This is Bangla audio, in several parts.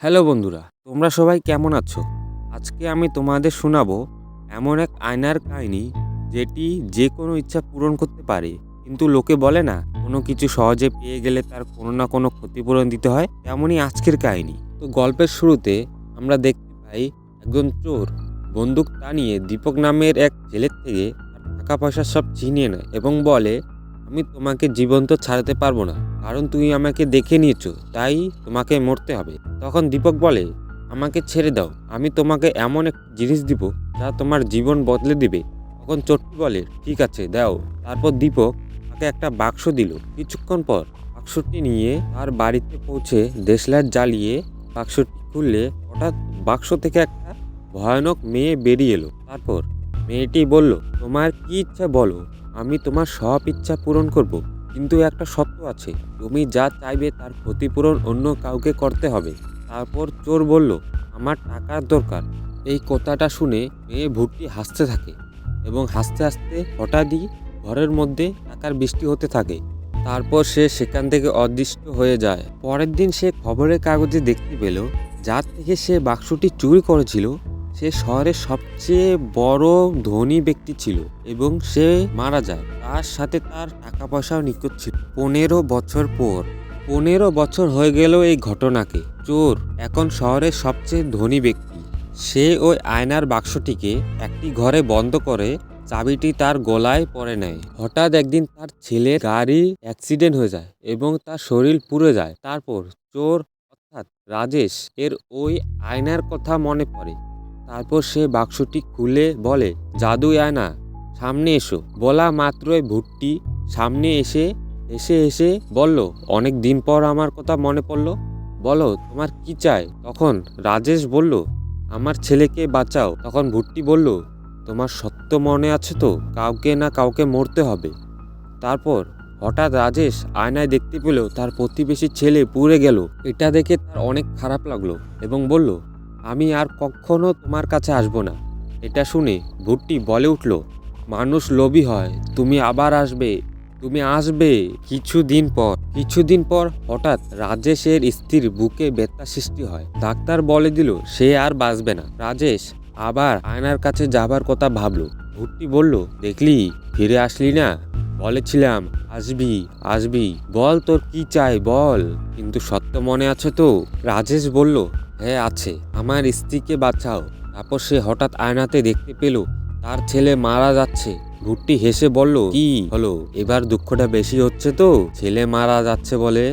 হ্যালো বন্ধুরা, তোমরা সবাই কেমন আছো? আজকে আমি তোমাদের শোনাবো এমন এক আয়নার কাহিনী যেটি যে কোনো ইচ্ছা পূরণ করতে পারে। কিন্তু লোকে বলে না, কোনো কিছু সহজে পেয়ে গেলে তার কোনো না কোনো ক্ষতিপূরণ দিতে হয়। তেমনই আজকের কাহিনী। তো গল্পের শুরুতে আমরা দেখতে পাই একজন চোর বন্দুক টানিয়ে দীপক নামের এক ছেলের থেকে তার টাকা পয়সা সব ছিনিয়ে নেয় এবং বলে, আমি তোমাকে জীবন্ত ছাড়তে পারবো না, কারণ তুমি আমাকে দেখে নিয়েছো, তাই তোমাকে মরতে হবে। তখন দীপক বলে, আমাকে ছেড়ে দাও, আমি তোমাকে এমন এক জিনিস দিব যা তোমার জীবন বদলে দিবে। তখন চোরটি বলে, ঠিক আছে দাও। তারপর দীপক তাকে একটা বাক্স দিল। কিছুক্ষণ পর বাক্সটি নিয়ে তার বাড়িতে পৌঁছে দেশলাইট জ্বালিয়ে বাক্সটি খুললে হঠাৎ বাক্স থেকে একটা ভয়ানক মেয়ে বেরিয়ে এলো। তারপর মেয়েটি বলল, তোমার কি ইচ্ছা বলো, আমি তোমার সব ইচ্ছা পূরণ করব, কিন্তু একটা শর্ত আছে, তুমি যা চাইবে তার ক্ষতিপূরণ অন্য কাউকে করতে হবে। তারপর চোর বলল, আমার টাকার দরকার। এই কথাটা শুনে মেয়ে ভূতটি হাসতে থাকে এবং হাসতে হাসতে হঠাৎই ঘরের মধ্যে টাকার বৃষ্টি হতে থাকে। তারপর সে সেখান থেকে অদৃশ্য হয়ে যায়। পরের দিন সে খবরের কাগজে দেখতে পেল, যার থেকে সে বাক্সটি চুরি করেছিল সে শহরের সবচেয়ে বড় ধনী ব্যক্তি ছিল এবং সে মারা যায়। তার সাথে তার টাকা পয়সাও নিখোঁজ ছিল। 15 বছর হয়ে গেল এই ঘটনাকে। চোর এখন শহরের সবচেয়ে ধনী ব্যক্তি। সে ওই আয়নার বাক্সটিকে একটি ঘরে বন্ধ করে চাবিটি তার গলায় পরে নেয়। হঠাৎ একদিন তার ছেলের গাড়ি অ্যাক্সিডেন্ট হয়ে যায় এবং তার শরীর পুড়ে যায়। তারপর চোর অর্থাৎ রাজেশ এর ওই আয়নার কথা মনে পড়ে। তারপর সে বাক্সটি খুলে বলে, জাদুই আয়না, সামনে এসো। বলা মাত্রই ভূতটি সামনে এসে এসে বলল, অনেক দিন পর আমার কথা মনে পড়লো, বলো তোমার কি চাই। তখন রাজেশ বলল, আমার ছেলেকে বাঁচাও। তখন ভূতটি বলল, তোমার সত্য মনে আছে তো, কাউকে না কাউকে মরতে হবে। তারপর হঠাৎ রাজেশ আয়নায় দেখতে পেল তার প্রতিবেশী ছেলে পুড়ে গেল। এটা দেখে তার অনেক খারাপ লাগলো এবং বলল, আমি আর কখনো তোমার কাছে আসবো না। এটা শুনে ভূতটি বলে উঠল, মানুষ লোভী হয়, তুমি আবার আসবে, তুমি আসবে। কিছুদিন পর হঠাৎ রাজেশের স্ত্রীর বুকে ব্যথা সৃষ্টি হয়। ডাক্তার বলে দিল সে আর বাঁচবে না। রাজেশ আবার আয়নার কাছে যাবার কথা ভাবলো। ভূতটি বলল, দেখলি ফিরে আসলি না, বলেছিলাম আসবি আসবি, বল তোর কি চাই বল, কিন্তু সত্য মনে আছে তো। রাজেশ বলল, হ্যাঁ আছে, আমার স্ত্রীকে বাঁচাও। তারপর সে হঠাৎ আয়নাতে দেখতে পেল তার ছেলে মারা যাচ্ছে। ভূতটি হেসে বলল, কি হলো, এবার দুঃখটা বেশি হচ্ছে তো, ছেলে মারা যাচ্ছে বলে।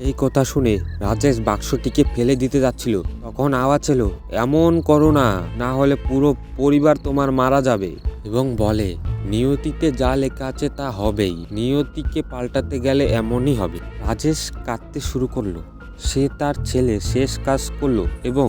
এই কথা শুনে রাজেশ বাক্সটিকে ফেলে দিতে যাচ্ছিল, তখন আওয়াজ এলো, এমন করো না, না হলে পুরো পরিবার তোমার মারা যাবে। এবং বলে, নিয়তিতে যা লেখা আছে তা হবেই, নিয়তিকে পাল্টাতে গেলে এমনই হবে। রাজেশ কাঁদতে শুরু করলো। সে তার ছেলে শেষ কাজ করলো এবং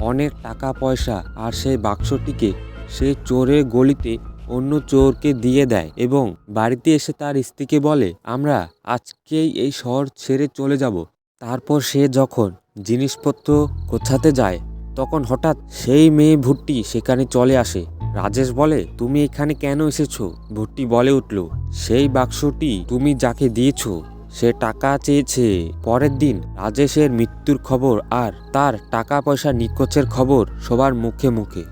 অনেক টাকা পয়সা আর সেই বাক্সটিকে সে চোরের গলিতে অন্য চোরকে দিয়ে দেয় এবং বাড়িতে এসে তার স্ত্রীকে বলে, আমরা আজকেই এই শহর ছেড়ে চলে যাব। তারপর সে যখন জিনিসপত্র গোছাতে যায় তখন হঠাৎ সেই মেয়ে ভূতটি সেখানে চলে আসে। রাজেশ বলে, তুমি এখানে কেন এসেছো? ভূতটি বলে উঠল, সেই বাক্সটি তুমি যাকে দিয়েছো সে টাকা চেয়েছে। পরের দিন রাজেশের মৃত্যুর খবর আর তার টাকা পয়সা নিখোঁজের খবর সবার মুখে মুখে।